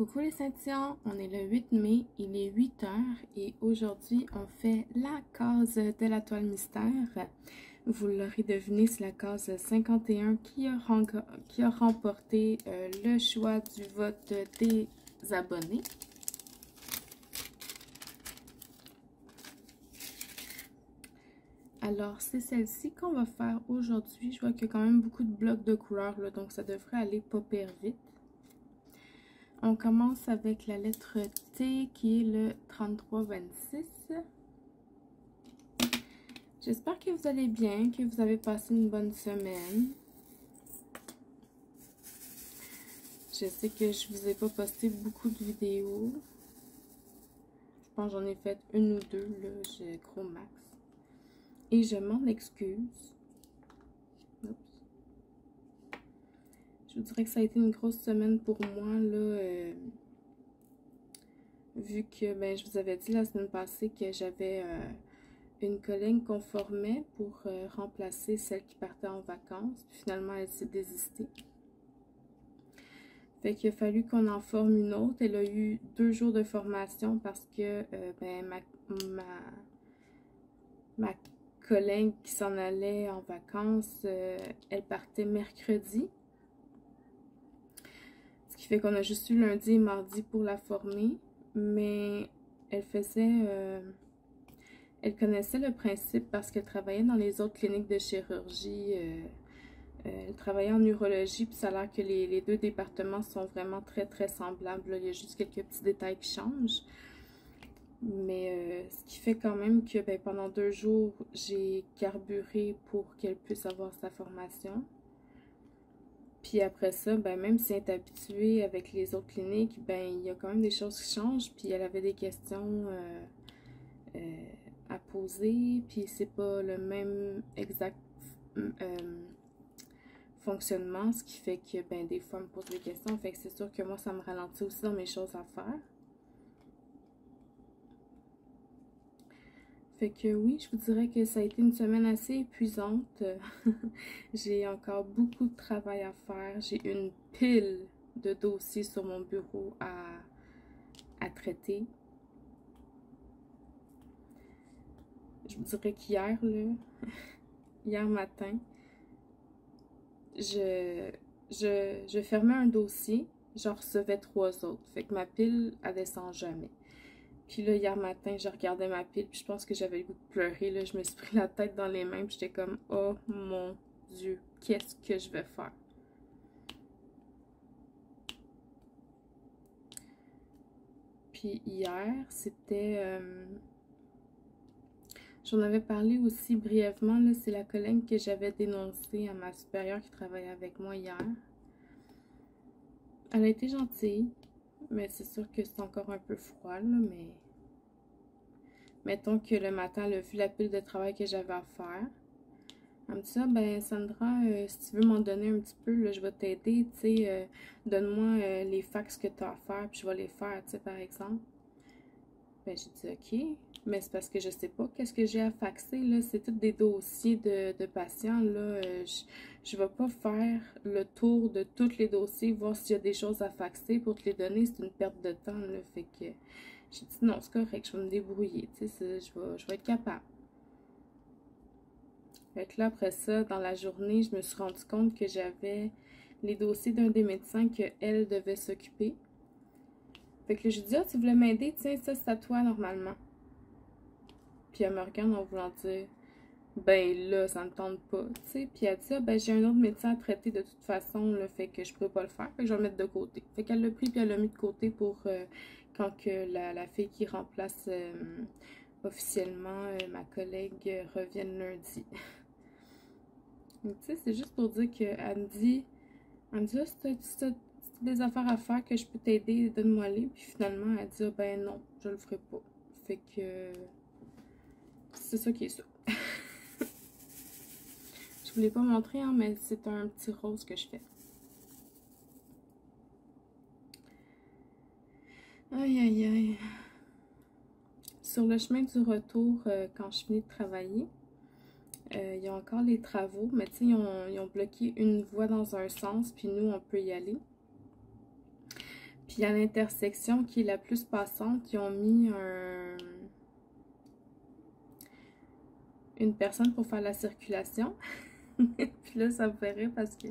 Coucou les Saint-Sion, on est le 8 mai, il est 8 heures et aujourd'hui on fait la case de la toile mystère. Vous l'aurez deviné, c'est la case 51 qui a remporté le choix du vote des abonnés. Alors c'est celle-ci qu'on va faire aujourd'hui. Je vois qu'il y a quand même beaucoup de blocs de couleurs, là, donc ça devrait aller pas pire vite. On commence avec la lettre T qui est le 3326. J'espère que vous allez bien, que vous avez passé une bonne semaine. Je sais que je vous ai pas posté beaucoup de vidéos. Je pense que j'en ai fait une ou deux, là, j'ai gros max. Et je m'en excuse. Oups. Je vous dirais que ça a été une grosse semaine pour moi, là, vu que je vous avais dit la semaine passée que j'avais une collègue qu'on formait pour remplacer celle qui partait en vacances. Puis finalement, elle s'est désistée. Fait qu'il a fallu qu'on en forme une autre. Elle a eu 2 jours de formation parce que ma collègue qui s'en allait en vacances, elle partait mercredi. Ce qui fait qu'on a juste eu lundi et mardi pour la former. Mais elle faisait... elle connaissait le principe parce qu'elle travaillait dans les autres cliniques de chirurgie. Elle travaillait en urologie, puis ça a l'air que les deux départements sont vraiment très très semblables. Là, il y a juste quelques petits détails qui changent. Mais ce qui fait quand même que pendant 2 jours, j'ai carburé pour qu'elle puisse avoir sa formation. Puis après ça, même si elle est habituée avec les autres cliniques, il y a quand même des choses qui changent. Puis elle avait des questions à poser, puis c'est pas le même exact fonctionnement, ce qui fait que des fois elle me pose des questions, fait que c'est sûr que moi ça me ralentit aussi dans mes choses à faire. Fait que oui, je vous dirais que ça a été une semaine assez épuisante. J'ai encore beaucoup de travail à faire, j'ai une pile de dossiers sur mon bureau à traiter. Je vous dirais qu'hier, là, hier matin, je fermais un dossier, j'en recevais 3 autres. Fait que ma pile, elle descend jamais. Puis là, hier matin, je regardais ma pile, puis je pense que j'avais le goût de pleurer. Là, je me suis pris la tête dans les mains, puis j'étais comme, oh mon Dieu, qu'est-ce que je vais faire? Puis hier, c'était... j'en avais parlé aussi brièvement, là, c'est la collègue que j'avais dénoncée à ma supérieure qui travaillait avec moi hier. Elle a été gentille, mais c'est sûr que c'est encore un peu froid, là, mais... Mettons que le matin, elle a vu la pile de travail que j'avais à faire. Elle me dit, ah, Sandra, si tu veux m'en donner un petit peu, là, je vais t'aider, tu sais, donne-moi les fax que tu as à faire, puis je vais les faire, tu sais, par exemple. J'ai dit, ok, mais c'est parce que je sais pas qu'est-ce que j'ai à faxer, là, c'est tous des dossiers de patients, là, je vais pas faire le tour de tous les dossiers, voir s'il y a des choses à faxer pour te les donner, c'est une perte de temps, là, fait que j'ai dit, non, c'est correct, je vais me débrouiller, tu sais, je vais être capable. Fait que là, après ça, dans la journée, je me suis rendu compte que j'avais les dossiers d'un des médecins qu'elle devait s'occuper. Fait que là, j'ai dit, ah, tu voulais m'aider? Tiens, ça, c'est à toi, normalement. Puis elle me regarde en voulant dire, là, ça me tente pas, tu sais. Puis elle dit, ah, j'ai un autre médecin à traiter de toute façon, là, fait que je pourrais pas le faire. Fait que je vais le mettre de côté. Fait qu'elle l'a pris, puis elle l'a mis de côté pour quand que la fille qui remplace officiellement ma collègue revienne lundi. Donc, tu sais, c'est juste pour dire qu'elle me dit, ah, si t'as des affaires à faire que je peux t'aider, donne-moi les. Puis finalement, elle dit, ah, non, je le ferai pas. Fait que c'est ça qui est ça. Je voulais pas montrer, hein, mais c'est un petit rose que je fais. Aïe, aïe, aïe. Sur le chemin du retour, quand je finis de travailler, il y a encore les travaux, mais tu sais, ils ont bloqué une voie dans un sens, puis nous, on peut y aller. Puis à l'intersection qui est la plus passante, ils ont mis une personne pour faire la circulation. Puis là, ça me fait rire parce que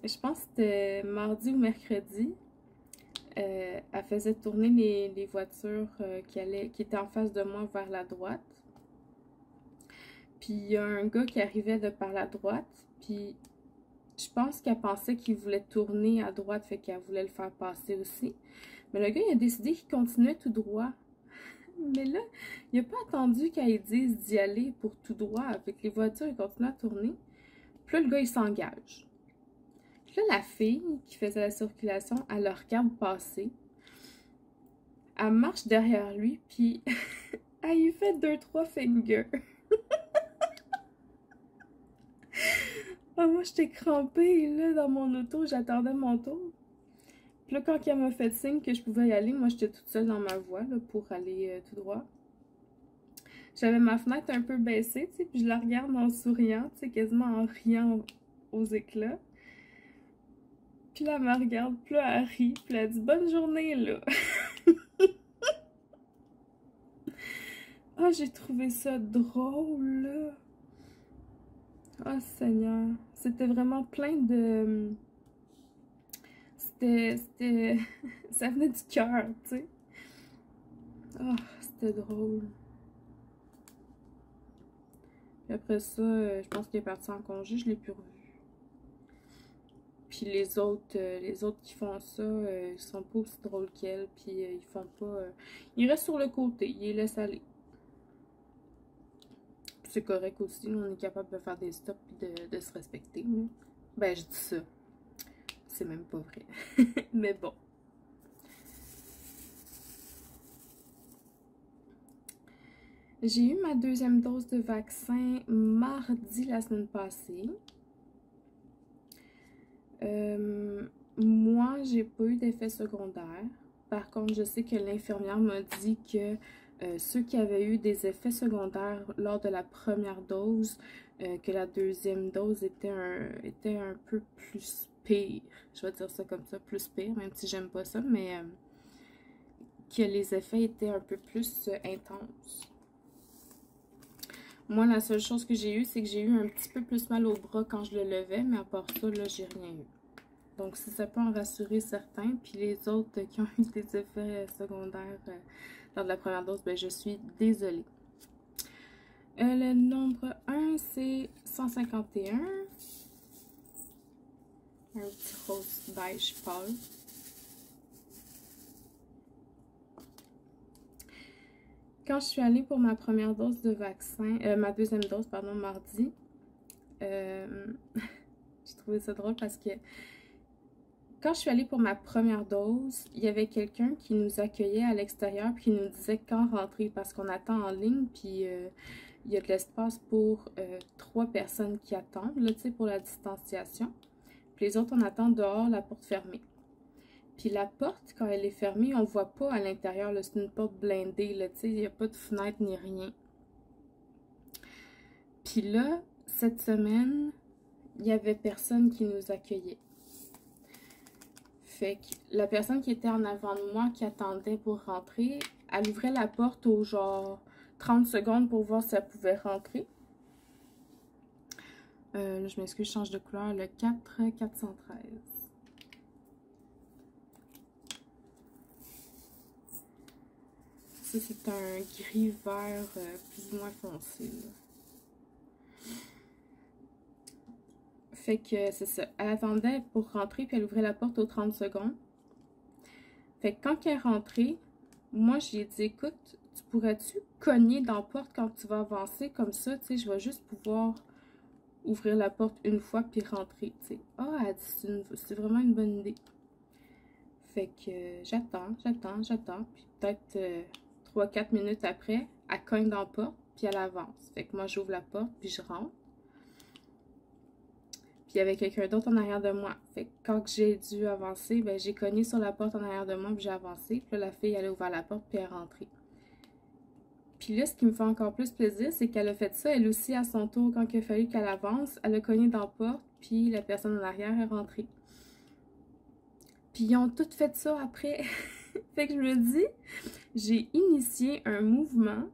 je pense que c'était mardi ou mercredi. Elle faisait tourner les voitures qui étaient en face de moi vers la droite. Puis il y a un gars qui arrivait de par la droite. Puis je pense qu'elle pensait qu'il voulait tourner à droite, fait qu'elle voulait le faire passer aussi. Mais le gars, il a décidé qu'il continuait tout droit. Mais là, il n'a pas attendu qu'elle dise d'y aller pour tout droit. Fait que les voitures, ils continuent à tourner. Puis là, le gars, il s'engage. Puis là, la fille qui faisait la circulation, elle le regarde passer. Elle marche derrière lui, puis elle lui fait 2-3 fingers. Ah, moi, j'étais crampée, là, dans mon auto, j'attendais mon tour. Puis là, quand elle m'a fait signe que je pouvais y aller, moi, j'étais toute seule dans ma voie, là, pour aller tout droit. J'avais ma fenêtre un peu baissée, tu sais, puis je la regarde en souriant, tu sais, quasiment en riant aux éclats. Puis là, elle me regarde, puis là, elle rit, puis elle dit « Bonne journée, là! » Ah, j'ai trouvé ça drôle, là! Oh Seigneur, c'était vraiment plein de... C'était... Ça venait du cœur, tu sais. Oh, c'était drôle. Puis après ça, je pense qu'il est parti en congé, je l'ai plus revu. Puis les autres qui font ça, ils sont pas aussi drôles qu'elle, puis ils font pas... ils restent sur le côté, ils les laissent aller. C'est correct aussi, on est capable de faire des stops et de se respecter. Là. Ben, je dis ça. C'est même pas vrai. Mais bon. J'ai eu ma deuxième dose de vaccin mardi la semaine passée. Moi, j'ai pas eu d'effet secondaire. Par contre, je sais que l'infirmière m'a dit que ceux qui avaient eu des effets secondaires lors de la première dose, que la deuxième dose était un peu plus pire. Je vais dire ça comme ça, plus pire, même si j'aime pas ça, mais que les effets étaient un peu plus intenses. Moi, la seule chose que j'ai eue, c'est que j'ai eu un petit peu plus mal au bras quand je le levais, mais à part ça, là, j'ai rien eu. Donc, si ça peut en rassurer certains, puis les autres qui ont eu des effets secondaires lors de la première dose, ben, je suis désolée. Le nombre 1, c'est 151. Un petit rose beige pâle. Quand je suis allée pour ma première dose de vaccin, ma deuxième dose, pardon, mardi, j'ai trouvé ça drôle parce que quand je suis allée pour ma première dose, il y avait quelqu'un qui nous accueillait à l'extérieur puis qui nous disait quand rentrer parce qu'on attend en ligne puis il y a de l'espace pour 3 personnes qui attendent, là, tu sais, pour la distanciation. Puis les autres, on attend dehors, la porte fermée. Puis la porte, quand elle est fermée, on ne voit pas à l'intérieur, c'est une porte blindée, là, tu sais, il n'y a pas de fenêtre ni rien. Puis là, cette semaine, il n'y avait personne qui nous accueillait. Fait que la personne qui était en avant de moi, qui attendait pour rentrer, elle ouvrait la porte au genre 30 secondes pour voir si elle pouvait rentrer. Là, je m'excuse, je change de couleur, le 413. Ça, c'est un gris vert plus ou moins foncé, là. Fait que c'est ça. Elle attendait pour rentrer, puis elle ouvrait la porte aux 30 secondes. Fait que quand elle est rentrée, moi, j'ai dit, écoute, tu pourrais-tu cogner dans la porte quand tu vas avancer? Comme ça, tu sais, je vais juste pouvoir ouvrir la porte une fois, puis rentrer, tu sais. Ah, elle dit, c'est vraiment une bonne idée. Fait que j'attends. Puis peut-être 3-4 minutes après, elle cogne dans la porte, puis elle avance. Fait que moi, j'ouvre la porte, puis je rentre. Puis il y avait quelqu'un d'autre en arrière de moi. Fait que quand j'ai dû avancer, ben j'ai cogné sur la porte en arrière de moi, puis j'ai avancé. Puis là, la fille, elle a ouvert la porte, puis elle est rentrée. Puis là, ce qui me fait encore plus plaisir, c'est qu'elle a fait ça, elle aussi, à son tour, quand il a fallu qu'elle avance, elle a cogné dans la porte, puis la personne en arrière est rentrée. Puis ils ont tout fait ça après. Fait que je me dis, j'ai initié un mouvement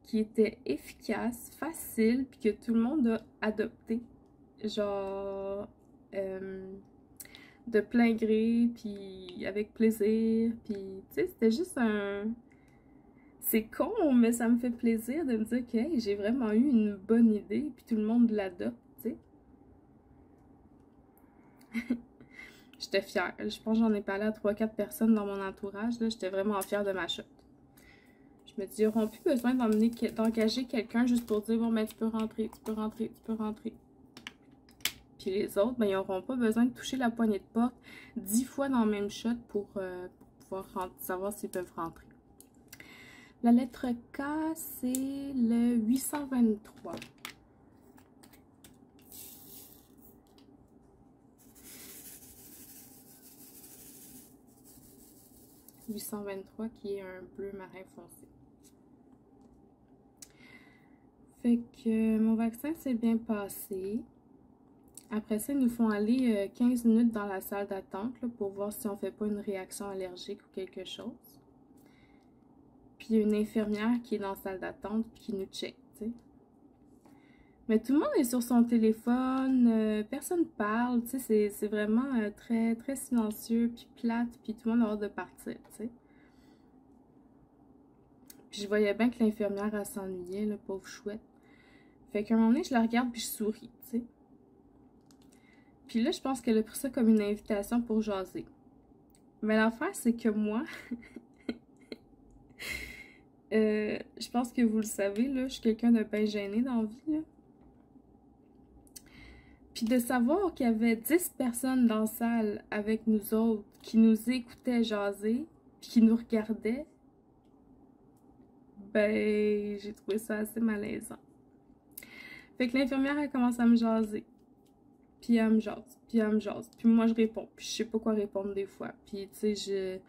qui était efficace, facile, puis que tout le monde a adopté. Genre, de plein gré, puis avec plaisir, puis tu sais, c'était juste un... C'est con, mais ça me fait plaisir de me dire que hey, j'ai vraiment eu une bonne idée, puis tout le monde l'adopte, tu sais. J'étais fière. Je pense que j'en ai parlé à 3-4 personnes dans mon entourage, là, j'étais vraiment fière de ma shot. Je me dis, ils n'auront plus besoin d'engager quelqu'un juste pour dire, bon, ben, tu peux rentrer, tu peux rentrer, tu peux rentrer. Puis les autres, ben, ils n'auront pas besoin de toucher la poignée de porte 10 fois dans le même shot pour pouvoir savoir s'ils peuvent rentrer. La lettre K, c'est le 823. « 823 qui est un bleu marin foncé. Fait que mon vaccin s'est bien passé. Après ça, ils nous font aller 15 minutes dans la salle d'attente pour voir si on fait pas une réaction allergique ou quelque chose. Puis il y a une infirmière qui est dans la salle d'attente puis qui nous check, tu sais. Mais tout le monde est sur son téléphone, personne parle, tu sais, c'est vraiment très, très silencieux, puis plate, puis tout le monde a hâte de partir, tu sais. Puis je voyais bien que l'infirmière, elle s'ennuyait, le pauvre chouette. Fait qu'à un moment donné, je la regarde puis je souris, tu sais. Puis là, je pense qu'elle a pris ça comme une invitation pour jaser. Mais l'affaire, c'est que moi, je pense que vous le savez, là, je suis quelqu'un de bien gêné dans la vie, là. Puis de savoir qu'il y avait 10 personnes dans la salle avec nous autres qui nous écoutaient jaser, puis qui nous regardaient, ben, j'ai trouvé ça assez malaisant. Fait que l'infirmière, elle commence à me jaser. Puis elle me jase, puis elle me jase. Puis moi, je réponds, puis je sais pas quoi répondre des fois. Puis, tu sais,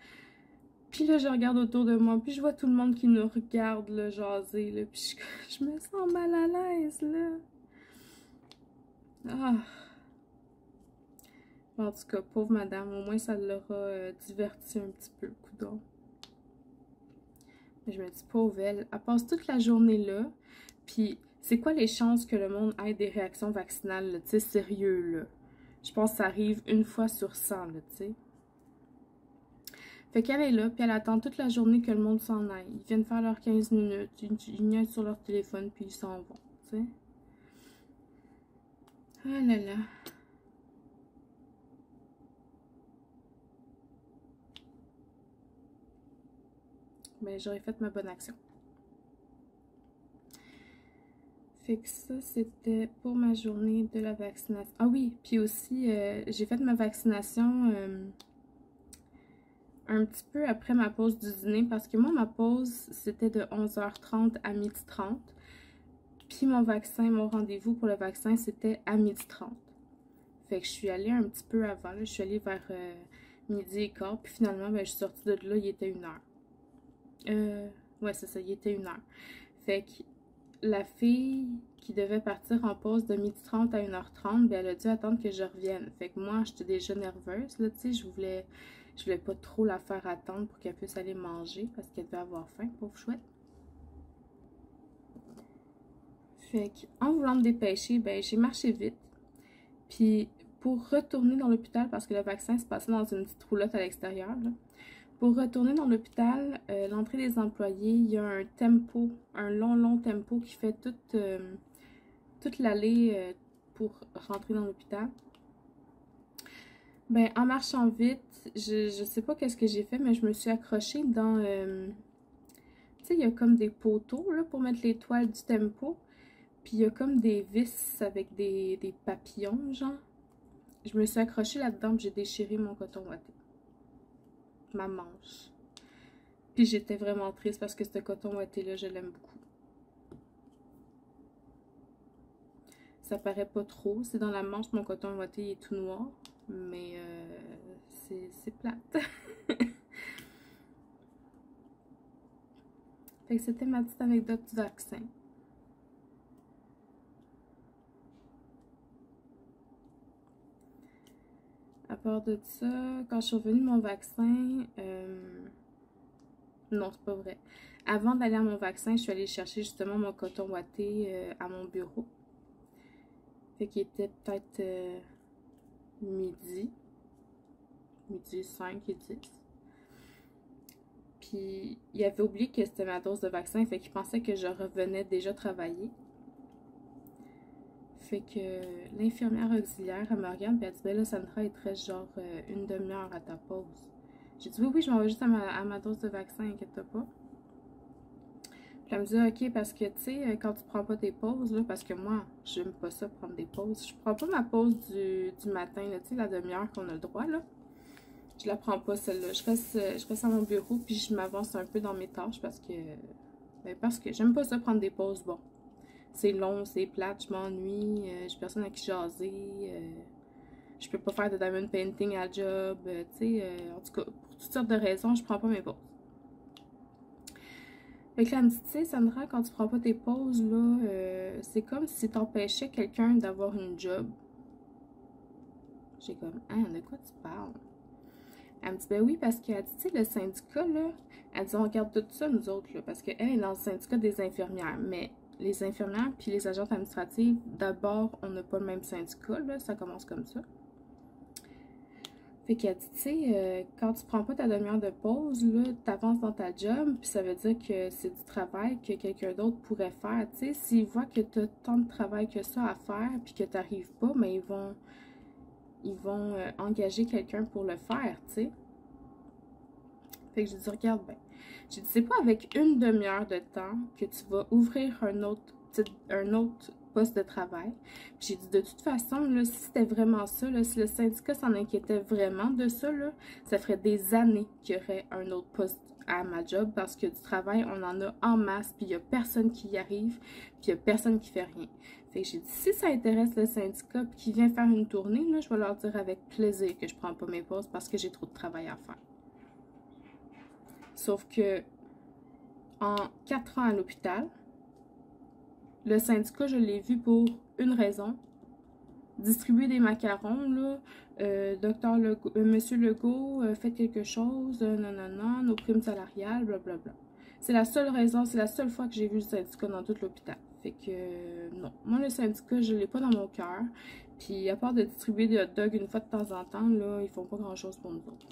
Puis là, je regarde autour de moi, puis je vois tout le monde qui nous regarde, là, jaser, là. Puis je me sens mal à l'aise, là. Ah... En tout cas, pauvre madame, au moins ça l'aura diverti un petit peu, coudonc. Mais je me dis, pauvre elle passe toute la journée là, puis c'est quoi les chances que le monde ait des réactions vaccinales, tu sais, sérieux, là? Je pense que ça arrive une fois sur 100, là, tu sais. Fait qu'elle est là, puis elle attend toute la journée que le monde s'en aille. Ils viennent faire leurs 15 minutes, ils niaisent sur leur téléphone, puis ils s'en vont, tu sais. Ah là là. Mais j'aurais fait ma bonne action. Fait que ça, c'était pour ma journée de la vaccination. Ah oui, puis aussi, j'ai fait ma vaccination un petit peu après ma pause du dîner. Parce que moi, ma pause, c'était de 11h30 à 12h30. Puis mon vaccin, mon rendez-vous pour le vaccin, c'était à 12h30. Fait que je suis allée un petit peu avant. Là, je suis allée vers midi et quart. Puis finalement, ben, je suis sortie de là, il était 1h. Ouais, c'est ça, il était 1h. Fait que la fille qui devait partir en pause de 12h30 à 1h30, ben elle a dû attendre que je revienne. Fait que moi, j'étais déjà nerveuse, là, tu sais, je voulais pas trop la faire attendre pour qu'elle puisse aller manger, parce qu'elle devait avoir faim, pauvre chouette. Fait qu'en voulant me dépêcher, ben j'ai marché vite. Puis pour retourner dans l'hôpital, parce que le vaccin se passait dans une petite roulotte à l'extérieur, là. Pour retourner dans l'hôpital, l'entrée des employés, il y a un tempo, un long tempo qui fait toute l'allée pour rentrer dans l'hôpital. Ben, en marchant vite, je sais pas qu'est-ce que j'ai fait, mais je me suis accrochée dans... tu sais, il y a comme des poteaux là, pour mettre les toiles du tempo. Puis il y a comme des vis avec des papillons, genre. Je me suis accrochée là-dedans, j'ai déchiré mon coton ouaté. Ma manche. Puis j'étais vraiment triste parce que ce coton ouaté-là, je l'aime beaucoup. Ça paraît pas trop. C'est dans la manche, mon coton ouaté est tout noir. Mais c'est plate. Fait que c'était ma petite anecdote du vaccin. part de ça, quand je suis revenue de mon vaccin, non, c'est pas vrai. Avant d'aller à mon vaccin, je suis allée chercher justement mon coton ouaté à mon bureau. Fait qu'il était peut-être midi 5 et 10. Puis il avait oublié que c'était ma dose de vaccin, fait qu'il pensait que je revenais déjà travailler. Fait que l'infirmière auxiliaire, elle me regarde et elle dit, ben là, Sandra, il te reste genre une demi-heure à ta pause. J'ai dit, oui, je m'en vais juste à ma dose de vaccin, inquiète-toi pas. Puis elle me dit, ok, parce que tu sais, quand tu prends pas tes pauses, là, parce que moi, j'aime pas ça prendre des pauses. Je prends pas ma pause du matin, tu sais, la demi-heure qu'on a le droit, là. Je la prends pas, celle-là. Je reste à mon bureau, puis je m'avance un peu dans mes tâches parce que j'aime pas ça prendre des pauses. Bon, c'est long, c'est plate, je m'ennuie, j'ai personne à qui jaser, je peux pas faire de diamond painting à job, tu sais, en tout cas, pour toutes sortes de raisons, je prends pas mes pauses. Fait que là, elle me dit, tu sais, Sandra, quand tu prends pas tes pauses, là, c'est comme si t'empêchais quelqu'un d'avoir une job. J'ai comme, ah, de quoi tu parles? Elle me dit, ben oui, parce qu'elle dit, tu sais, le syndicat, là, elle dit, on regarde tout ça, nous autres, là, parce qu'elle est dans le syndicat des infirmières. Mais les infirmières puis les agentes administratives, d'abord, on n'a pas le même syndicat, là, ça commence comme ça. Fait qu'elle dit, tu sais, quand tu prends pas ta demi-heure de pause, là, t'avances dans ta job, puis ça veut dire que c'est du travail que quelqu'un d'autre pourrait faire, tu sais. S'ils voient que t'as tant de travail que ça à faire, puis que t'arrives pas, mais ils vont engager quelqu'un pour le faire, tu sais. Fait que j'ai dit, regarde bien. J'ai dit, c'est pas avec une demi-heure de temps que tu vas ouvrir un autre poste de travail. Puis j'ai dit, de toute façon, là, si c'était vraiment ça, là, si le syndicat s'en inquiétait vraiment de ça, là, ça ferait des années qu'il y aurait un autre poste à ma job parce que du travail, on en a en masse, puis il y a personne qui y arrive, puis il y a personne qui fait rien. Fait que j'ai dit, si ça intéresse le syndicat puis qu'il vient faire une tournée, là, je vais leur dire avec plaisir que je prends pas mes pauses parce que j'ai trop de travail à faire. Sauf que en 4 ans à l'hôpital, le syndicat, je l'ai vu pour une raison. Distribuer des macarons, là, Monsieur Legault, faites quelque chose, non, nos primes salariales, blablabla. C'est la seule raison, c'est la seule fois que j'ai vu le syndicat dans tout l'hôpital. Fait que, non. Moi, le syndicat, je l'ai pas dans mon cœur. Puis, à part de distribuer des hot dogs une fois de temps en temps, là, ils font pas grand-chose pour nous autres.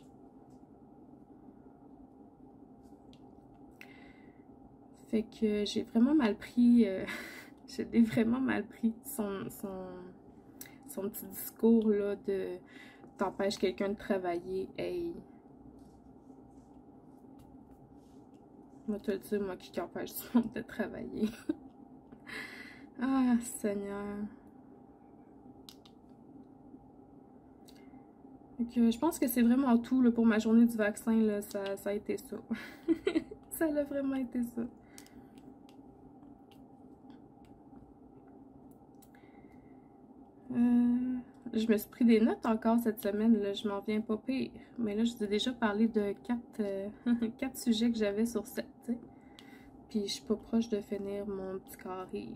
Fait que j'ai vraiment mal pris, je l'ai vraiment mal pris, son petit discours là de t'empêche quelqu'un de travailler. Hey, moi te le dire, moi qui empêche tout le monde de travailler. Ah, Seigneur. Donc, je pense que c'est vraiment tout là, pour ma journée du vaccin, là, ça a été ça. Ça a vraiment été ça. Je me suis pris des notes encore cette semaine, là, je m'en viens pas pire. Mais là, je vous ai déjà parlé de 4 sujets que j'avais sur 7, tu sais. Puis je suis pas proche de finir mon petit carré.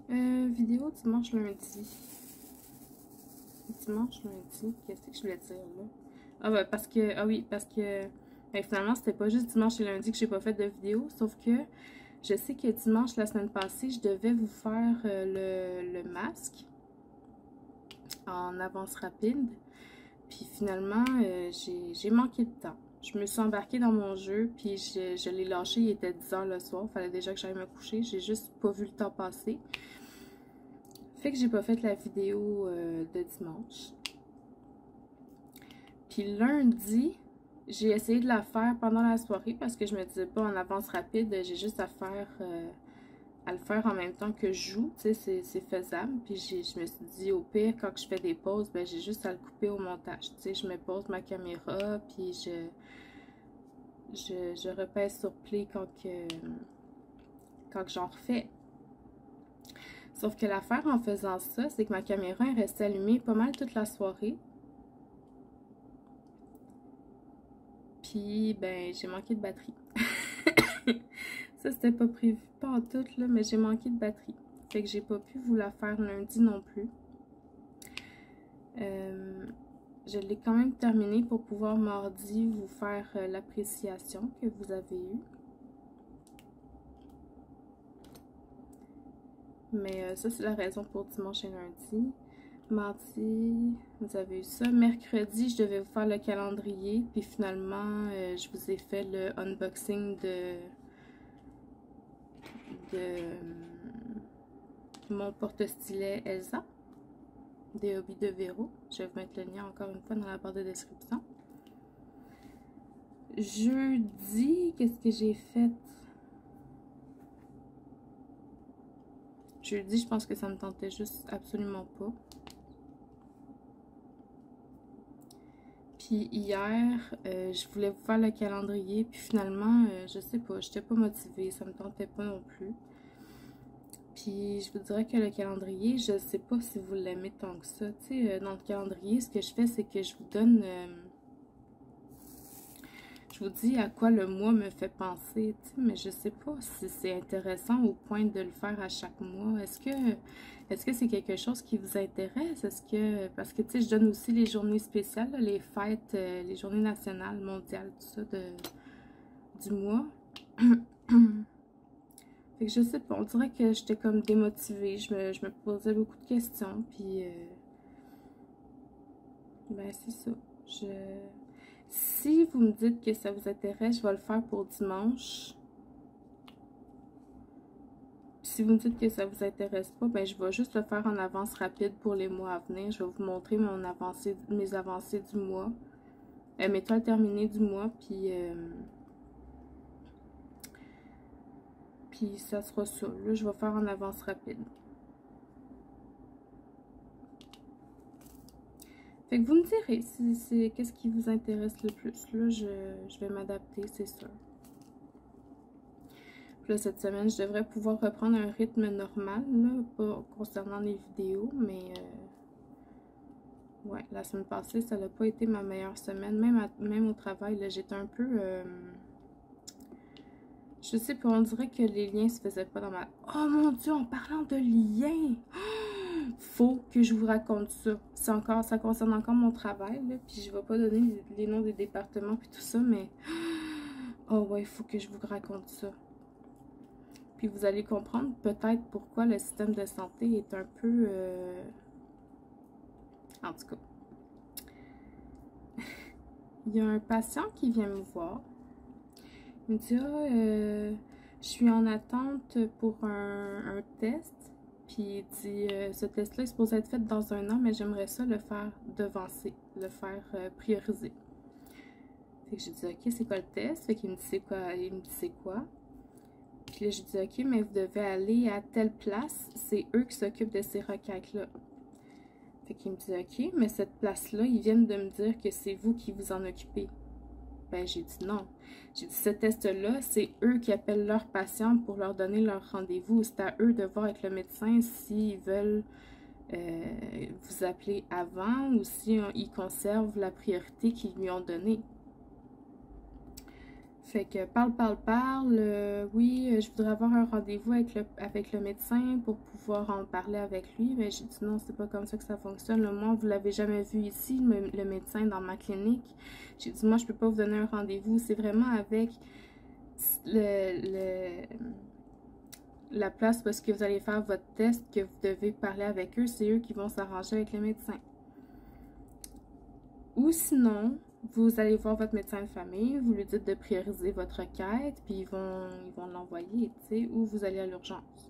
Vidéo dimanche lundi. Dimanche lundi, qu'est-ce que je voulais dire là? Ah bah parce que, ah oui, parce que finalement c'était pas juste dimanche et lundi que j'ai pas fait de vidéo, sauf que je sais que dimanche la semaine passée, je devais vous faire le masque en avance rapide. Puis finalement, j'ai manqué de temps. Je me suis embarquée dans mon jeu, puis je l'ai lâché, il était 10 h le soir, fallait déjà que j'aille me coucher, j'ai juste pas vu le temps passer. Fait que j'ai pas fait la vidéo de dimanche. Puis lundi, j'ai essayé de la faire pendant la soirée parce que je me disais pas en avance rapide, j'ai juste à le faire en même temps que je joue, tu sais, c'est faisable. Puis je me suis dit, au pire, quand je fais des pauses, ben j'ai juste à le couper au montage. Tu sais, je me pose ma caméra, puis je repèse sur play quand j'en refais. Sauf que l'affaire en faisant ça, c'est que ma caméra est restée allumée pas mal toute la soirée. Puis, ben, j'ai manqué de batterie. Ça, c'était pas prévu, pas en tout, là, mais j'ai manqué de batterie. Fait que j'ai pas pu vous la faire lundi non plus. Je l'ai quand même terminée pour pouvoir mardi vous faire l'appréciation que vous avez eue. Mais ça, c'est la raison pour dimanche et lundi. Mardi, vous avez eu ça. Mercredi, je devais vous faire le calendrier. Puis finalement, je vous ai fait le unboxing de mon porte-stylet Elsa. Des hobbies de Véro. Je vais vous mettre le lien encore une fois dans la barre de description. Jeudi, qu'est-ce que j'ai fait? Jeudi, je pense que ça me tentait juste absolument pas. Puis hier, je voulais vous faire le calendrier, puis finalement, je sais pas, j'étais pas motivée, ça me tentait pas non plus. Puis je vous dirais que le calendrier, je sais pas si vous l'aimez tant que ça. Tu sais, dans le calendrier, ce que je fais, c'est que je vous donne... je vous dis à quoi le mois me fait penser, tu sais, mais je sais pas si c'est intéressant au point de le faire à chaque mois. Est-ce que c'est quelque chose qui vous intéresse? Est-ce que... Parce que, tu sais, je donne aussi les journées spéciales, là, les fêtes, les journées nationales, mondiales, tout ça, du mois. Fait que je sais pas, on dirait que j'étais comme démotivée. Je me posais beaucoup de questions, puis... ben, c'est ça. Si vous me dites que ça vous intéresse, je vais le faire pour dimanche. Si vous me dites que ça vous intéresse pas, ben je vais juste le faire en avance rapide pour les mois à venir. Je vais vous montrer mes avancées du mois. Mes toiles terminées du mois, puis ça sera ça. Là, je vais faire en avance rapide. Fait que vous me direz si qu'est-ce qui vous intéresse le plus. Là, je vais m'adapter, c'est sûr. Puis là, cette semaine, je devrais pouvoir reprendre un rythme normal, là, pas concernant les vidéos, mais ouais, la semaine passée, ça n'a pas été ma meilleure semaine. Même au travail, là, j'étais un peu... je sais pas, on dirait que les liens se faisaient pas dans ma... Oh mon Dieu, en parlant de liens! Faut que je vous raconte ça. Ça concerne encore mon travail, là, puis je vais pas donner les noms des départements puis tout ça, mais... Oh ouais, il faut que je vous raconte ça. Puis vous allez comprendre peut-être pourquoi le système de santé est un peu... En tout cas. Il y a un patient qui vient me voir. Il me dit, je suis en attente pour un test. Puis il dit, ce test-là est supposé être fait dans 1 an, mais j'aimerais ça le faire devancer, le faire prioriser. Fait que j'ai dit, ok, c'est quoi le test? Fait qu'il me dit, c'est quoi? Il me dit, c'est quoi? Puis là, je dis, ok, mais vous devez aller à telle place. C'est eux qui s'occupent de ces requêtes-là. Fait qu'il me dit, ok, mais cette place-là, ils viennent de me dire que c'est vous qui vous en occupez. Ben, j'ai dit non. J'ai dit, ce test-là, c'est eux qui appellent leurs patients pour leur donner leur rendez-vous. C'est à eux de voir avec le médecin s'ils veulent vous appeler avant ou s'ils conservent la priorité qu'ils lui ont donnée. Fait que parle. Oui, je voudrais avoir un rendez-vous avec le médecin pour pouvoir en parler avec lui. Mais j'ai dit non, c'est pas comme ça que ça fonctionne. Là, moi, vous l'avez jamais vu ici, le médecin dans ma clinique. J'ai dit, moi, je peux pas vous donner un rendez-vous. C'est vraiment avec la place parce que vous allez faire votre test que vous devez parler avec eux. C'est eux qui vont s'arranger avec le médecin. Ou sinon... Vous allez voir votre médecin de famille, vous lui dites de prioriser votre requête, puis ils vont l'envoyer, tu sais, ou vous allez à l'urgence.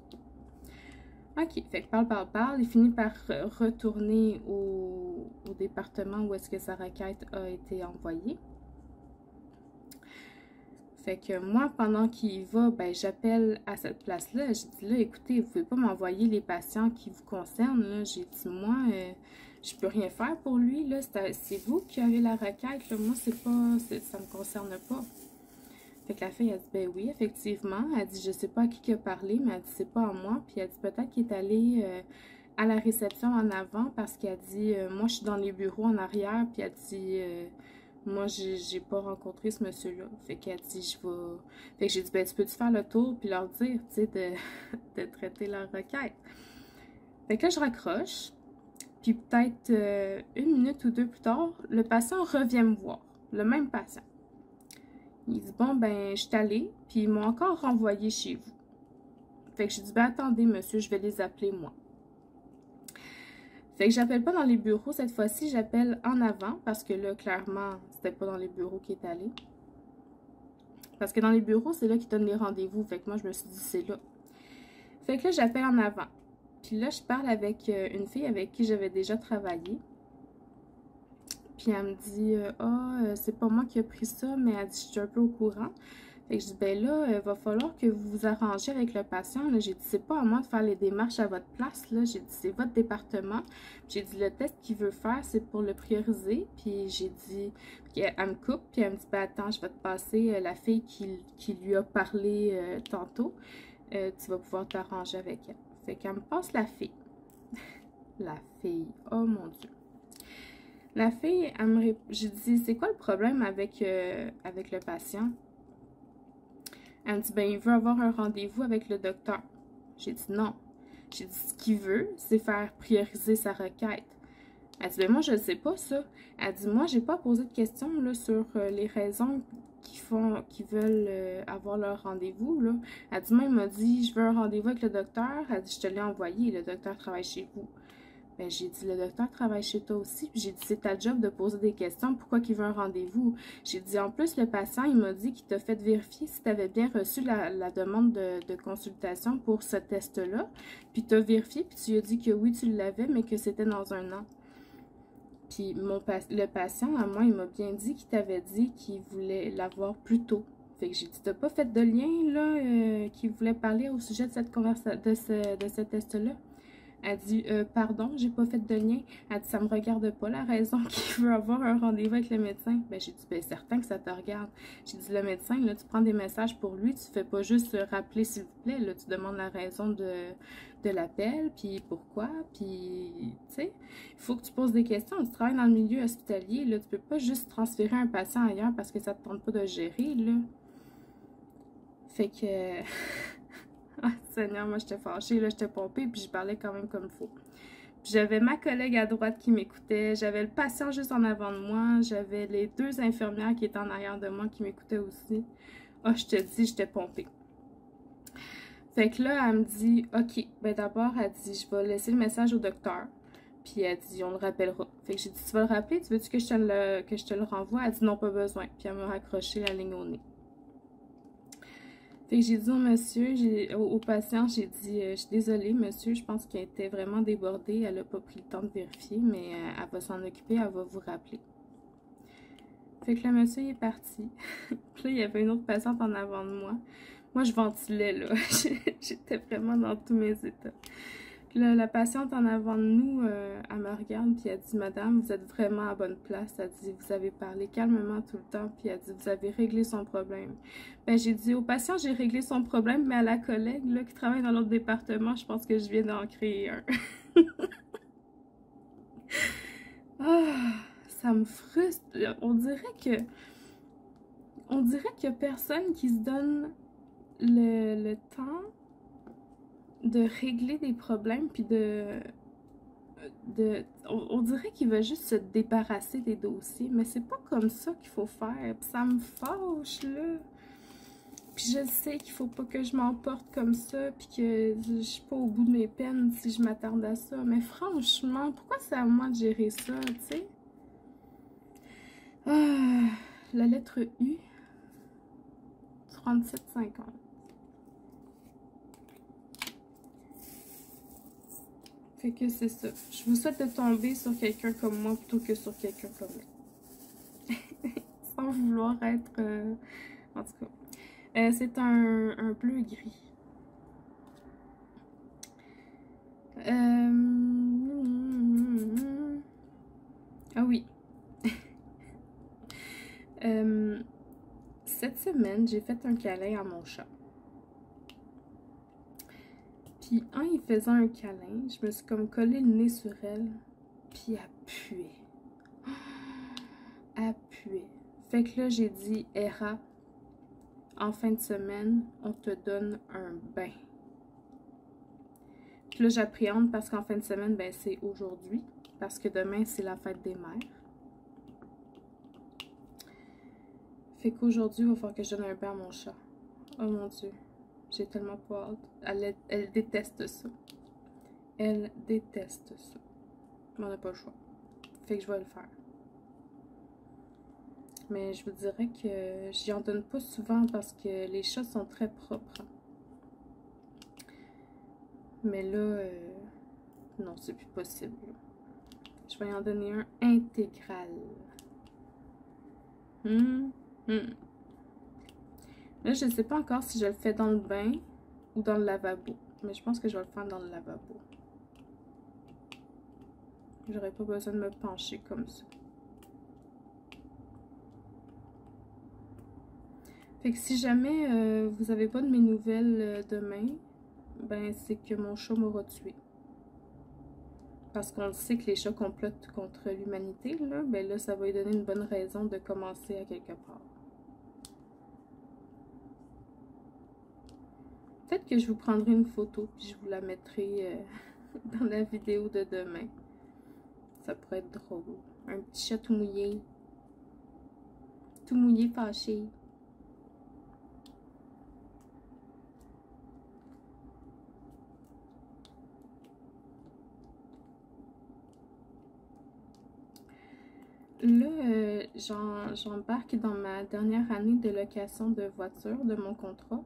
Ok, fait que parle, il finit par retourner au département où est-ce que sa requête a été envoyée. Fait que moi, pendant qu'il va, ben j'appelle à cette place-là, j'ai dit là, écoutez, vous pouvez pas m'envoyer les patients qui vous concernent, là. J'ai dit, moi... je peux rien faire pour lui, là, c'est vous qui avez la requête, là. Moi, ça me concerne pas. Fait que la fille, elle dit, ben oui, effectivement. Elle dit, je sais pas à qui il a parlé, mais elle dit, c'est pas à moi. Puis elle dit, peut-être qu'il est allé à la réception en avant parce qu'elle dit, moi, je suis dans les bureaux en arrière. Puis elle dit, Moi, j'ai pas rencontré ce monsieur-là. Fait qu'elle dit, je vais... Fait que j'ai dit, ben, tu peux-tu faire le tour puis leur dire, tu sais, de traiter leur requête. Fait que là, je raccroche. Puis peut-être une minute ou deux plus tard, le patient revient me voir. Le même patient. Il dit, bon, ben, je suis allée, puis ils m'ont encore renvoyé chez vous. Fait que j'ai dit, ben, attendez, monsieur, je vais les appeler, moi. Fait que j'appelle pas dans les bureaux cette fois-ci, j'appelle en avant, parce que là, clairement, c'était pas dans les bureaux qu'il est allé. Parce que dans les bureaux, c'est là qu'ils donnent les rendez-vous. Fait que moi, je me suis dit, c'est là. Fait que là, j'appelle en avant. Puis là, je parle avec une fille avec qui j'avais déjà travaillé. Puis elle me dit, c'est pas moi qui ai pris ça, mais elle dit, je suis un peu au courant. Fait que je dis, ben là, il va falloir que vous vous arrangez avec le patient. J'ai dit, c'est pas à moi de faire les démarches à votre place. Là, j'ai dit, c'est votre département. J'ai dit, le test qu'il veut faire, c'est pour le prioriser. Puis j'ai dit, elle me coupe, puis elle me dit, ben attends, je vais te passer la fille qui lui a parlé tantôt. Tu vas pouvoir t'arranger avec elle. Fait qu'elle me passe la fille. La fille, oh mon Dieu. La fille, j'ai dit, c'est quoi le problème avec le patient? Elle me dit, ben, il veut avoir un rendez-vous avec le docteur. J'ai dit non. J'ai dit, ce qu'il veut, c'est faire prioriser sa requête. Elle dit, ben, moi, je ne sais pas ça. Elle dit, moi, j'ai pas posé de questions là, sur les raisons qu'ils veulent avoir leur rendez-vous. Là. Elle dit, moi, il m'a dit, je veux un rendez-vous avec le docteur. Elle dit, je te l'ai envoyé, le docteur travaille chez vous. Ben, j'ai dit, le docteur travaille chez toi aussi. Puis j'ai dit, c'est ta job de poser des questions. Pourquoi qu'il veut un rendez-vous? J'ai dit, en plus, le patient, il m'a dit qu'il t'a fait vérifier si tu avais bien reçu la demande de consultation pour ce test-là. Puis tu as vérifié, puis tu lui as dit que oui, tu l'avais, mais que c'était dans un an. Puis le patient, à moi, il m'a bien dit qu'il t'avait dit qu'il voulait l'avoir plus tôt. Fait que j'ai dit, t'as pas fait de lien, là, qu'il voulait parler au sujet de cette de ce test-là? Elle dit, pardon, j'ai pas fait de lien. Elle dit, ça me regarde pas la raison qu'il veut avoir un rendez-vous avec le médecin. Ben, j'ai dit, ben, certain que ça te regarde. J'ai dit, le médecin, là, tu prends des messages pour lui, tu fais pas juste rappeler, s'il vous plaît, là, tu demandes la raison de l'appel, puis pourquoi, puis, tu sais, il faut que tu poses des questions. Tu travailles dans le milieu hospitalier, là, tu peux pas juste transférer un patient ailleurs parce que ça te tente pas de gérer, là. Fait que... Ah, Seigneur, moi, j'étais fâchée, là, j'étais pompée, puis je parlais quand même comme il faut. J'avais ma collègue à droite qui m'écoutait, j'avais le patient juste en avant de moi, j'avais les deux infirmières qui étaient en arrière de moi qui m'écoutaient aussi. Ah, je te dis, j'étais pompée. Fait que là, elle me dit, OK, ben d'abord, elle dit, je vais laisser le message au docteur. Puis elle dit, on le rappellera. Fait que j'ai dit, tu vas le rappeler, tu veux-tu que je te le renvoie? Elle dit, non, pas besoin. Puis elle m'a raccroché la ligne au nez. Fait que j'ai dit au monsieur, au patient, j'ai dit, je suis désolée, monsieur, je pense qu'elle était vraiment débordée, elle n'a pas pris le temps de vérifier, mais elle va s'en occuper, elle va vous rappeler. Fait que le monsieur il est parti. Puis là, il y avait une autre patiente en avant de moi. Moi, je ventilais, là. J'étais vraiment dans tous mes états. Puis là, la patiente en avant de nous, elle me regarde, puis elle dit, madame, vous êtes vraiment à bonne place. Elle dit, vous avez parlé calmement tout le temps, puis elle dit, vous avez réglé son problème. Ben, j'ai dit, au patient, j'ai réglé son problème, mais à la collègue, là, qui travaille dans l'autre département, je pense que je viens d'en créer un. Ah, ça me frustre. On dirait qu'il y a personne qui se donne le temps de régler des problèmes, puis on dirait qu'il veut juste se débarrasser des dossiers, mais c'est pas comme ça qu'il faut faire, puis ça me fâche, là. Puis je sais qu'il faut pas que je m'emporte comme ça, puis que je suis pas au bout de mes peines si je m'attarde à ça, mais franchement, pourquoi c'est à moi de gérer ça, tu sais? Ah, la lettre U, 37,50. Fait que c'est ça. Je vous souhaite de tomber sur quelqu'un comme moi plutôt que sur quelqu'un comme moi. Sans vouloir être... En tout cas. C'est un bleu-gris. Ah oui. Cette semaine, j'ai fait un câlin à mon chat. Puis en y faisant un câlin, je me suis comme collé le nez sur elle. Puis elle puait. Elle puait. Fait que là, j'ai dit, Hera, en fin de semaine, on te donne un bain. Puis là, j'appréhende parce qu'en fin de semaine, ben c'est aujourd'hui. Parce que demain, c'est la fête des mères. Fait qu'aujourd'hui, il va falloir que je donne un bain à mon chat. Oh mon Dieu, j'ai tellement pas hâte. Elle déteste ça. Elle déteste ça. Mais on n'a pas le choix. Fait que je vais le faire. Mais je vous dirais que j'y en donne pas souvent parce que les chats sont très propres. Mais là, non, c'est plus possible. Je vais y en donner un intégral. Là, je ne sais pas encore si je le fais dans le bain ou dans le lavabo. Mais je pense que je vais le faire dans le lavabo. J'aurais pas besoin de me pencher comme ça. Fait que si jamais vous n'avez pas de mes nouvelles demain, ben c'est que mon chat m'aura tué. Parce qu'on sait que les chats complotent contre l'humanité, là, ben là, ça va lui donner une bonne raison de commencer à quelque part. Peut-être que je vous prendrai une photo, puis je vous la mettrai dans la vidéo de demain. Ça pourrait être drôle. Un petit chat tout mouillé. Tout mouillé, fâché. Là, j'embarque dans ma dernière année de location de voiture de mon contrat.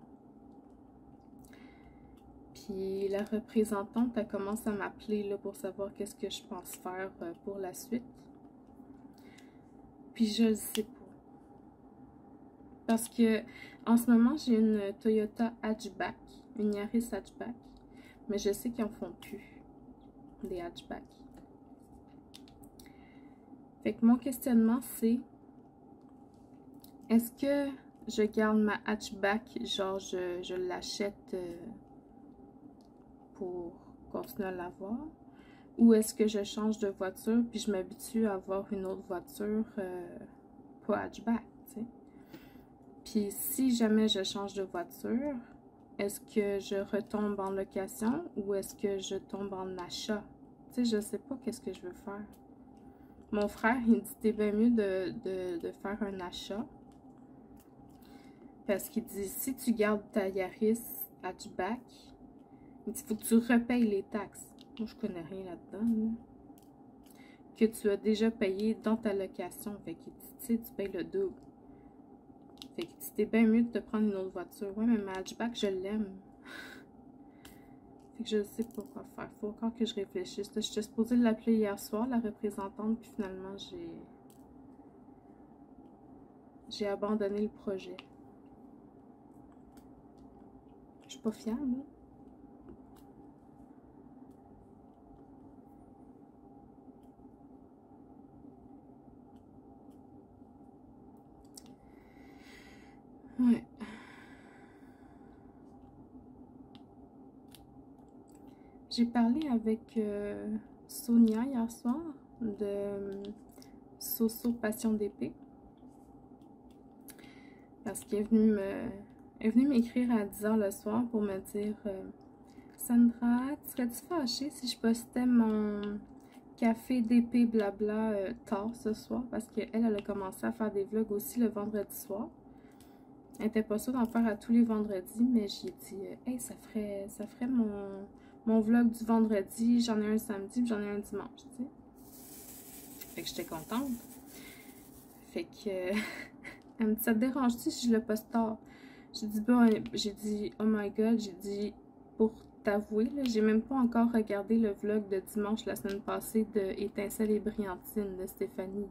Puis la représentante, elle commence à m'appeler pour savoir qu'est-ce que je pense faire pour la suite. Puis je le sais pas. Parce que en ce moment, j'ai une Toyota Hatchback, une Yaris Hatchback. Mais je sais qu'ils en font plus, des hatchbacks. Fait que mon questionnement, c'est est-ce que je garde ma hatchback, genre je l'achète pour continuer à l'avoir, ou est-ce que je change de voiture puis je m'habitue à avoir une autre voiture pas hatchback, tu sais. Puis si jamais je change de voiture, est-ce que je retombe en location ou est-ce que je tombe en achat? Tu sais, je sais pas qu'est-ce que je veux faire. Mon frère, il dit t'es bien mieux de faire un achat. Parce qu'il dit si tu gardes ta Yaris hatchback, il dit faut que tu repayes les taxes. Moi, je connais rien là-dedans. Là. Que tu as déjà payé dans ta location. Fait qu'il dit, tu sais, tu payes le double. Fait que c'était bien mieux de te prendre une autre voiture. Ouais, mais ma hatchback, je l'aime. Fait que je sais pas quoi faire. Faut encore que je réfléchisse. Je suis supposée l'appeler hier soir, la représentante, puis finalement, j'ai abandonné le projet. Je suis pas fière, là. Ouais. J'ai parlé avec Sonia hier soir de Soso Passion d'épée. Parce qu'elle est venue m'écrire à 10 h le soir pour me dire Sandra, serais-tu fâchée si je postais mon café d'épée blabla tard ce soir? Parce qu'elle a commencé à faire des vlogs aussi le vendredi soir. Elle n'était pas sûre d'en faire à tous les vendredis, mais j'ai dit hey, ça ferait mon vlog du vendredi, j'en ai un samedi, puis j'en ai un dimanche, tu sais. Fait que j'étais contente. Fait que elle me dit ça te dérange-tu si je le poste tard? J'ai dit oh my god, j'ai dit pour t'avouer, j'ai même pas encore regardé le vlog de dimanche la semaine passée de Étincelle et Brillantine de Stéphanie.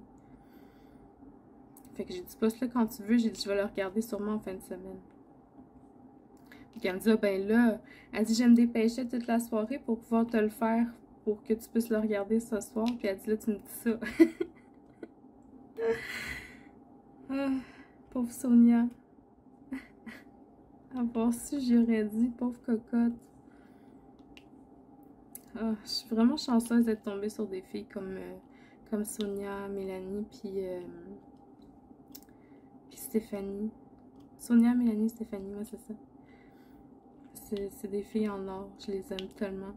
Fait que j'ai dit poste-le quand tu veux, j'ai dit je vais le regarder sûrement en fin de semaine. Puis elle me dit ah ben là, elle dit je vais me dépêcher toute la soirée pour pouvoir te le faire pour que tu puisses le regarder ce soir. Puis elle dit là tu me dis ça. Ah, pauvre Sonia. Avoir su, j'aurais dit, pauvre cocotte. Ah, je suis vraiment chanceuse d'être tombée sur des filles comme Sonia, Mélanie, puis puis Stéphanie. Sonia, Mélanie, Stéphanie, moi c'est ça. C'est des filles en or, je les aime tellement.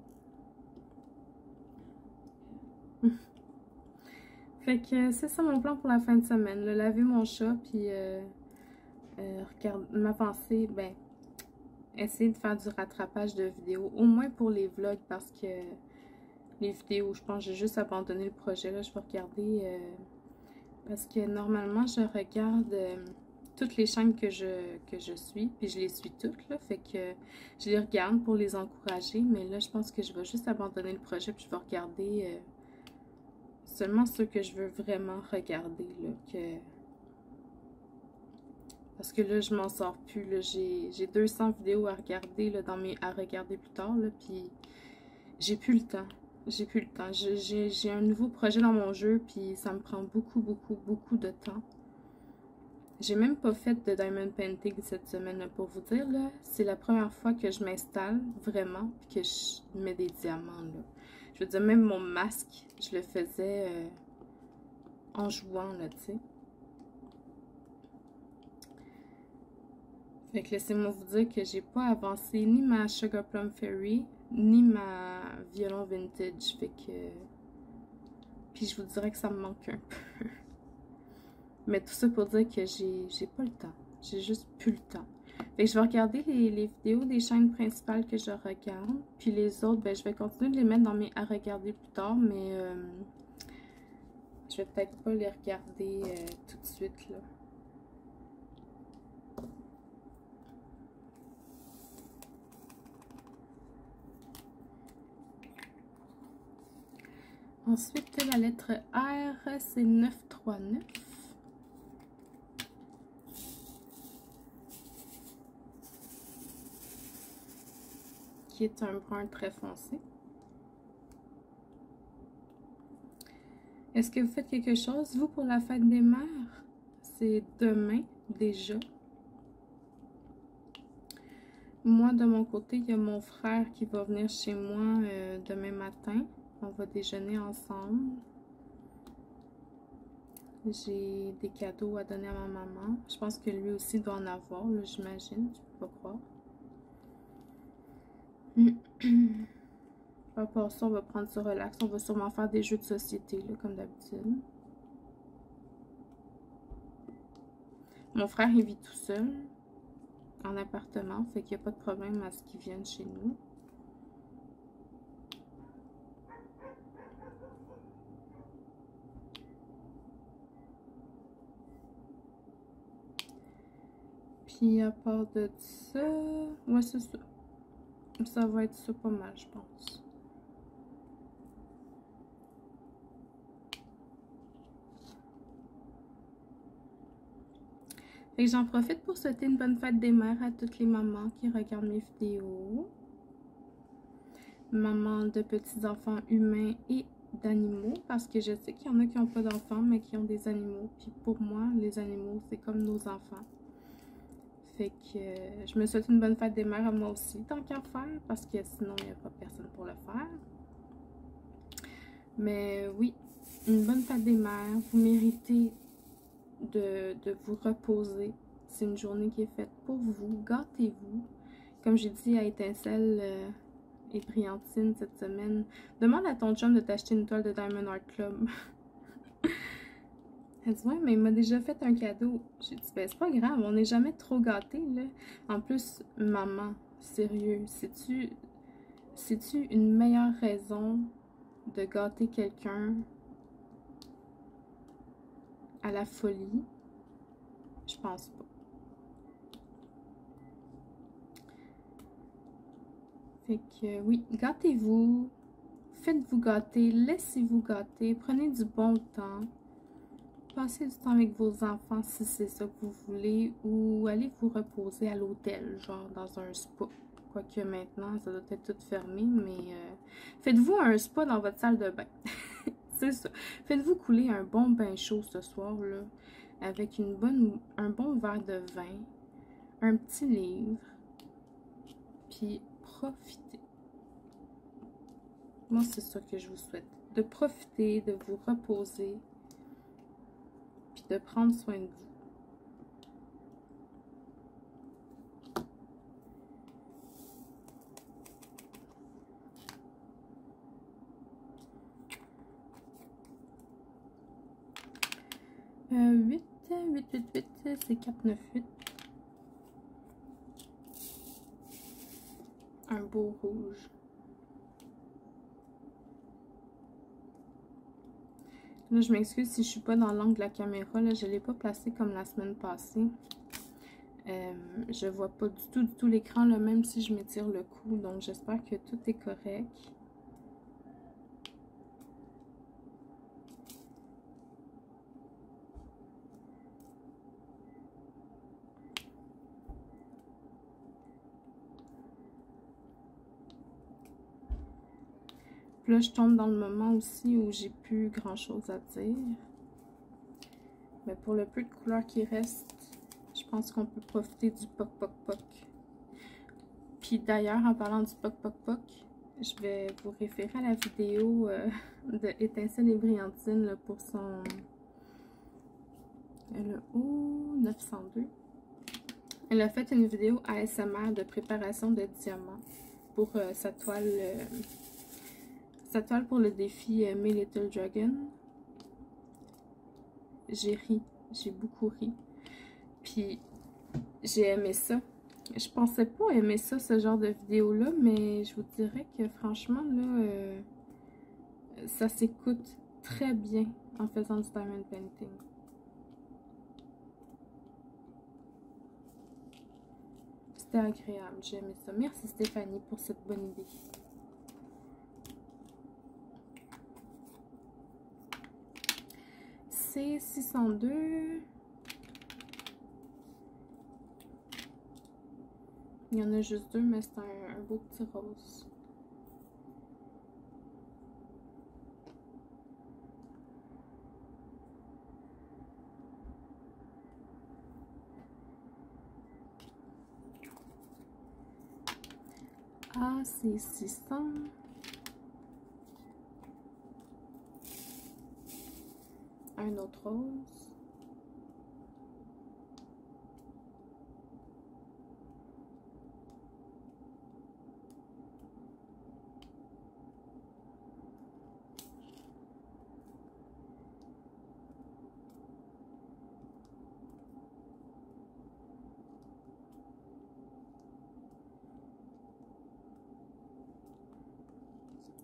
Fait que c'est ça mon plan pour la fin de semaine, là, laver mon chat, puis m'avancer, ben, essayer de faire du rattrapage de vidéos, au moins pour les vlogs, parce que les vidéos, je pense que j'ai juste abandonné le projet, là, je vais regarder, parce que normalement, je regarde toutes les chaînes que je suis, puis je les suis toutes, là, fait que je les regarde pour les encourager, mais là, je pense que je vais juste abandonner le projet, puis je vais regarder seulement ceux que je veux vraiment regarder, là, parce que là, je m'en sors plus, là, j'ai 200 vidéos à regarder, là, à regarder plus tard, là, puis j'ai plus le temps. J'ai plus le temps. J'ai un nouveau projet dans mon jeu, puis ça me prend beaucoup, beaucoup, beaucoup de temps. J'ai même pas fait de Diamond Painting cette semaine, là, pour vous dire, là. C'est la première fois que je m'installe, vraiment, puis que je mets des diamants, là. Je veux dire, même mon masque, je le faisais en jouant, là, tu sais. Fait que laissez-moi vous dire que j'ai pas avancé ni ma Sugar Plum Fairy, ni ma violon vintage. Fait que... Puis je vous dirais que ça me manque un peu. Mais tout ça pour dire que j'ai pas le temps. J'ai juste plus le temps. Fait que je vais regarder les vidéos des chaînes principales que je regarde. Puis les autres, ben je vais continuer de les mettre dans mes à regarder plus tard. Mais je vais peut-être pas les regarder tout de suite, là. Ensuite, la lettre R, c'est 939. Qui est un brun très foncé. Est-ce que vous faites quelque chose, vous, pour la fête des mères? C'est demain, déjà. Moi, de mon côté, il y a mon frère qui va venir chez moi demain matin. On va déjeuner ensemble. J'ai des cadeaux à donner à ma maman. Je pense que lui aussi doit en avoir, j'imagine. Je peux pas croire. À part ça, on va prendre ce relax. On va sûrement faire des jeux de société, là, comme d'habitude. Mon frère, il vit tout seul en appartement, fait qu'il n'y a pas de problème à ce qu'il vienne chez nous. Puis à part de ça, ouais, c'est ça. Ça va être ça pas mal, je pense. Fait que j'en profite pour souhaiter une bonne fête des mères à toutes les mamans qui regardent mes vidéos. Mamans de petits-enfants humains et d'animaux, parce que je sais qu'il y en a qui n'ont pas d'enfants, mais qui ont des animaux. Puis pour moi, les animaux, c'est comme nos enfants. Fait que je me souhaite une bonne fête des mères à moi aussi, tant qu'à faire, parce que sinon, il n'y a pas personne pour le faire. Mais oui, une bonne fête des mères. Vous méritez de vous reposer. C'est une journée qui est faite pour vous. Gâtez-vous. Comme j'ai dit à Étincelle et Briantine cette semaine, demande à ton chum de t'acheter une toile de Diamond Art Club. Elle dit, ouais, mais il m'a déjà fait un cadeau. J'ai dit, ben, c'est pas grave, on n'est jamais trop gâtés, là. En plus, maman, sérieux, sais-tu une meilleure raison de gâter quelqu'un à la folie? Je pense pas. Fait que, oui, gâtez-vous. Faites-vous gâter, laissez-vous gâter, prenez du bon temps. Passez du temps avec vos enfants si c'est ça que vous voulez, ou allez vous reposer à l'hôtel, genre dans un spa. Quoique maintenant, ça doit être tout fermé, mais faites-vous un spa dans votre salle de bain. C'est ça. Faites-vous couler un bon bain chaud ce soir, là, avec un bon verre de vin, un petit livre, puis profitez. Moi, c'est ça que je vous souhaite. De profiter, de vous reposer, puis de prendre soin de vous. 8, 8, 8, 8, c'est 4, 9, 8. Un beau rouge. Là, je m'excuse si je suis pas dans l'angle de la caméra. Là, je ne l'ai pas placé comme la semaine passée. Je vois pas du tout l'écran, même si je m'étire le cou. Donc, j'espère que tout est correct. Puis là, je tombe dans le moment aussi où j'ai plus grand chose à dire. Mais pour le peu de couleur qui reste, je pense qu'on peut profiter du poc poc poc. Puis d'ailleurs, en parlant du poc poc poc, je vais vous référer à la vidéo de Étincelle et Brillantine là, pour son le O902. Elle a fait une vidéo ASMR de préparation de diamants pour sa toile pour le défi My Little Dragon. J'ai ri, j'ai beaucoup ri. Puis j'ai aimé ça. Je pensais pas aimer ça, ce genre de vidéo-là, mais je vous dirais que franchement, là, ça s'écoute très bien en faisant du diamond painting. C'était agréable, j'ai aimé ça. Merci Stéphanie pour cette bonne idée. C'est 602. Il y en a juste deux, mais c'est un beau petit rose. Ah, c'est 600. Un autre rose.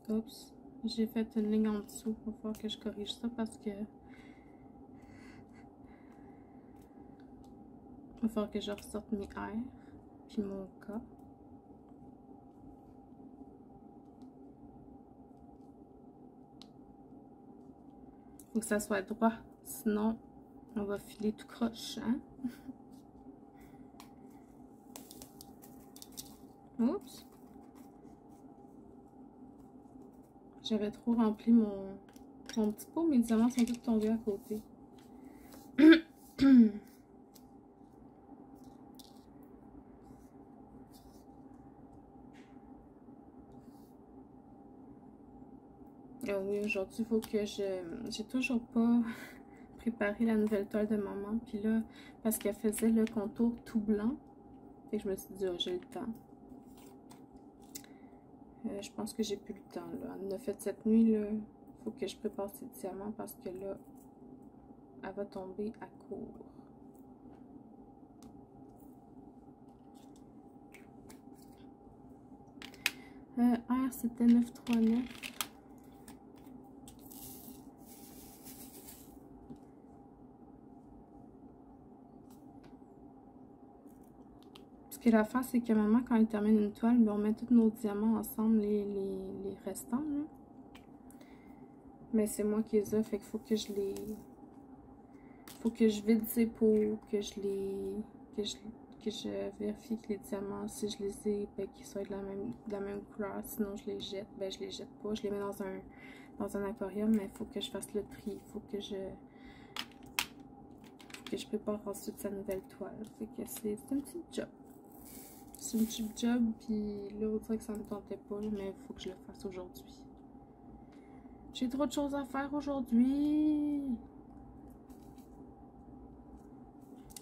Oups, j'ai fait une ligne en dessous. Il va falloir que je corrige ça parce que... Il va falloir que je ressorte mes R, puis mon K. Faut que ça soit droit, sinon on va filer tout croche, hein? Oups! J'avais trop rempli mon petit pot, mes diamants sont tous tombés à côté. Oui, aujourd'hui, il faut que j'ai toujours pas préparé la nouvelle toile de maman. Puis là, parce qu'elle faisait le contour tout blanc, et je me suis dit, oh, j'ai le temps. Je pense que j'ai plus le temps, là. Elle en a fait cette nuit, là. Faut que je prépare ces diamants parce que là, elle va tomber à court. R, c'était 939. Ce que l'affaire, c'est que maman, quand elle termine une toile, ben, on met tous nos diamants ensemble, les restants, là. Mais c'est moi qui les ai, fait qu'il faut que je les... Faut que je vide ces pots, que je vérifie que les diamants, si je les ai, ben, qu'ils soient de la même couleur. Sinon, je les jette. Ben, je les jette pas. Je les mets dans un aquarium, mais il faut que je fasse le tri. Il faut que je prépare ensuite sa nouvelle toile. Fait que c'est un petit job. C'est un petit job, puis là, on dirait que ça me tentait pas, mais il faut que je le fasse aujourd'hui. J'ai trop de choses à faire aujourd'hui.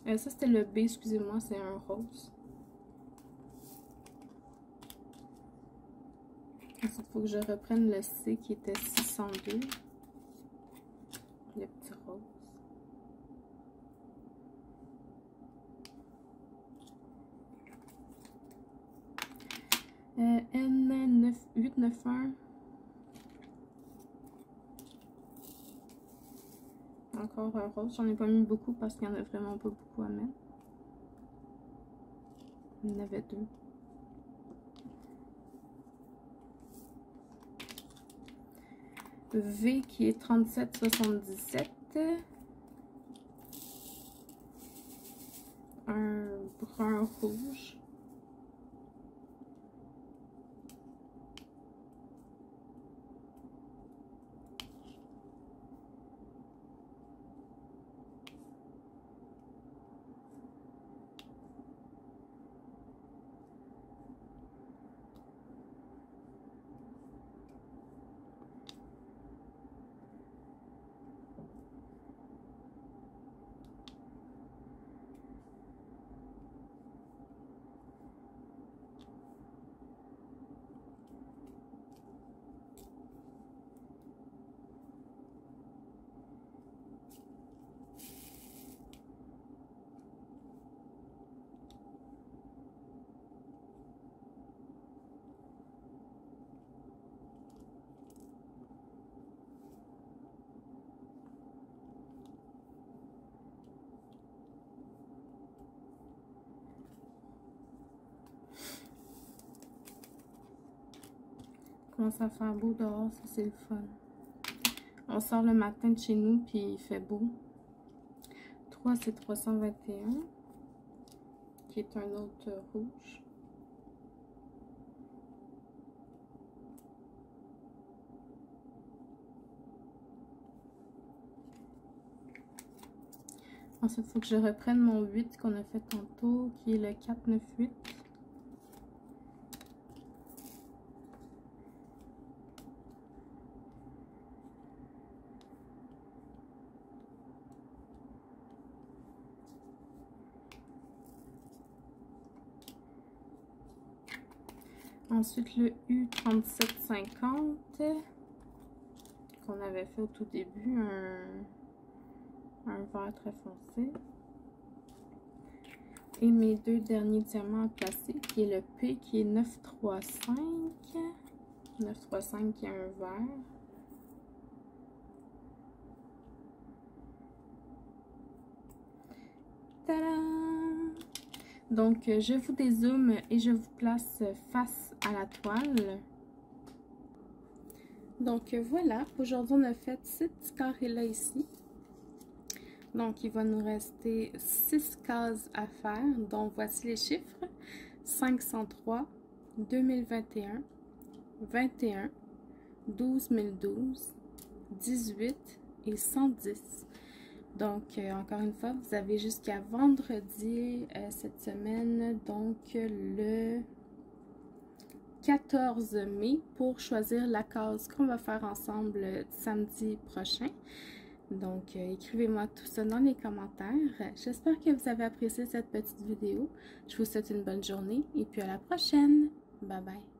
Ça, c'était le B, excusez-moi, c'est un rose. Ensuite, il faut que je reprenne le C qui était 602. Le petit rose. N891. Encore un rose. J'en ai pas mis beaucoup parce qu'il n'y en a vraiment pas beaucoup à mettre. Il y en avait 2. V qui est 37,77. Un brun rouge. Commence à faire beau dehors, ça c'est le fun. On sort le matin de chez nous puis il fait beau. 3 c'est 321 qui est un autre rouge. Ensuite, il faut que je reprenne mon 8 qu'on a fait tantôt, qui est le 498. Ensuite, le U3750 qu'on avait fait au tout début, un vert très foncé. Et mes 2 derniers diamants à placer, qui est le P qui est 935. 935 qui est un vert. Tadam! Donc, je vous dézoome et je vous place face à la toile. Donc, voilà. Aujourd'hui, on a fait ce petit carré-là ici. Donc, il va nous rester 6 cases à faire. Donc, voici les chiffres. 503, 2021, 21, 12012, 18 et 110. Donc, encore une fois, vous avez jusqu'à vendredi cette semaine, donc le 14 mai, pour choisir la case qu'on va faire ensemble samedi prochain. Donc, écrivez-moi tout ça dans les commentaires. J'espère que vous avez apprécié cette petite vidéo. Je vous souhaite une bonne journée et puis à la prochaine. Bye bye.